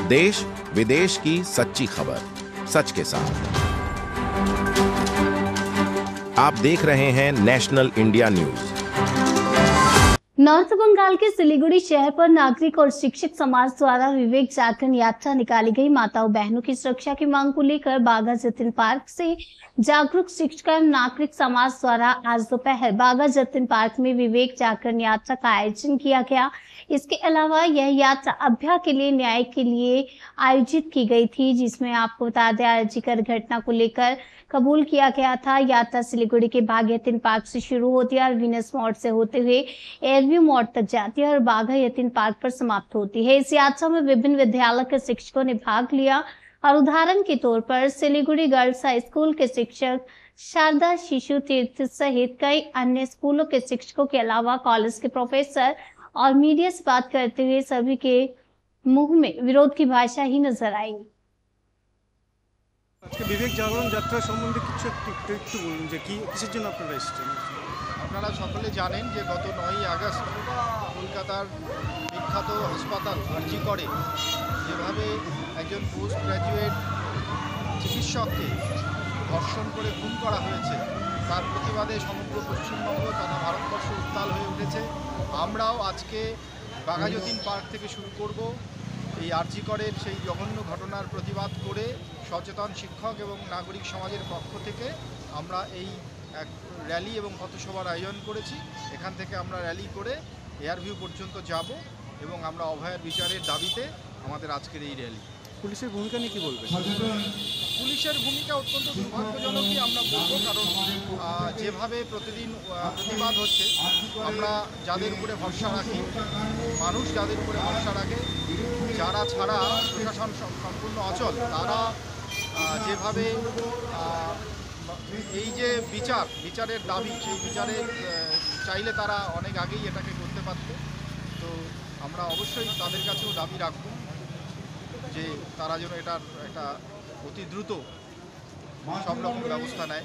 देश विदेश की सच्ची खबर सच के साथ। आप देख रहे हैं National India News. North Bengal के सिलीगुड़ी शहर पर नागरिक और शिक्षक समाज द्वारा विवेक जागरण यात्रा निकाली गई। माताओं बहनों की सुरक्षा की मांग को लेकर बागा जतिन पार्क से जागरूक शिक्षक नागरिक समाज द्वारा आज दोपहर बागा जतिन पार्क में विवेक जागरण यात्रा का आयोजन किया गया। इसके अलावा यह यात्रा अभ्या के लिए न्याय के लिए आयोजित की गई थी, जिसमें आपको बता दें आरजीकर घटना को लेकर कबूल किया गया था। यात्रा सिलीगुड़ी के बागा यतीम पार्क से शुरू होती है और वीनस मोड़ से होते हुए एयरव्यू मोड़ तक जाती है और बागा यतीम पार्क पर समाप्त होती है। इस यात्रा में विभिन्न विद्यालय के शिक्षकों ने भाग लिया और उदाहरण के तौर पर सिलीगुड़ी गर्ल्स हाई स्कूल के शिक्षक, शारदा शिशु तीर्थ सहित कई अन्य स्कूलों के शिक्षकों के अलावा कॉलेज के प्रोफेसर और मीडिया से बात करते हुए सभी के मुंह में विरोध की भाषा ही नजर आई। আজকে বিবেক জাগরণ যাত্রা সম্বন্ধে কিছু একটু বলুন যে কিসের জন্য আপনারা এসেছেন। আপনারা সকলে জানেন যে গত 9ই আগস্ট কলকাতার বিখ্যাত হাসপাতাল আরজি করে যেভাবে একজন পোস্ট গ্র্যাজুয়েট চিকিৎসককে ধর্ষণ করে খুন করা হয়েছে, তার প্রতিবাদে সমগ্র পশ্চিমবঙ্গ তথা ভারতবর্ষ উত্তাল হয়ে উঠেছে। আমরাও আজকে বাঘা যতীন পার্ক থেকে শুরু করব এই আরজি করের সেই জঘন্য ঘটনার প্রতিবাদ করে সচেতন শিক্ষক এবং নাগরিক সমাজের পক্ষ থেকে আমরা এই এক র্যালি এবং পথসভার আয়োজন করেছি। এখান থেকে আমরা র্যালি করে এয়ারভিউ পর্যন্ত যাব এবং আমরা অভয়ের বিচারের দাবিতে আমাদের আজকের এই র্যালি। পুলিশের ভূমিকা নিয়ে কী বলবেন? পুলিশের ভূমিকা অত্যন্ত দুর্ভাগ্যজনকই আমরা বলবো, কারণ যেভাবে প্রতিদিন প্রতিবাদ হচ্ছে, আমরা যাদের উপরে ভরসা রাখি, মানুষ যাদের উপরে ভরসা রাখে, যারা ছাড়া প্রশাসন সম্পূর্ণ অচল, তারা যেভাবে এই যে বিচারের দাবি, সেই বিচারের চাইলে তারা অনেক আগেই এটাকে করতে পারত। তো আমরা অবশ্যই তাদের কাছেও দাবি রাখব যে তারা যেন এটার একটা অতি দ্রুত সব রকম ব্যবস্থা নেয়।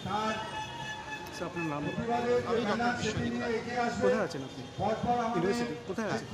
আপনার নাম? আমি ডক্টর বিশ্বজিৎ রায়। কোথায় আছেন আপনি? ইউনিভার্সিটি কোথায় আছেন?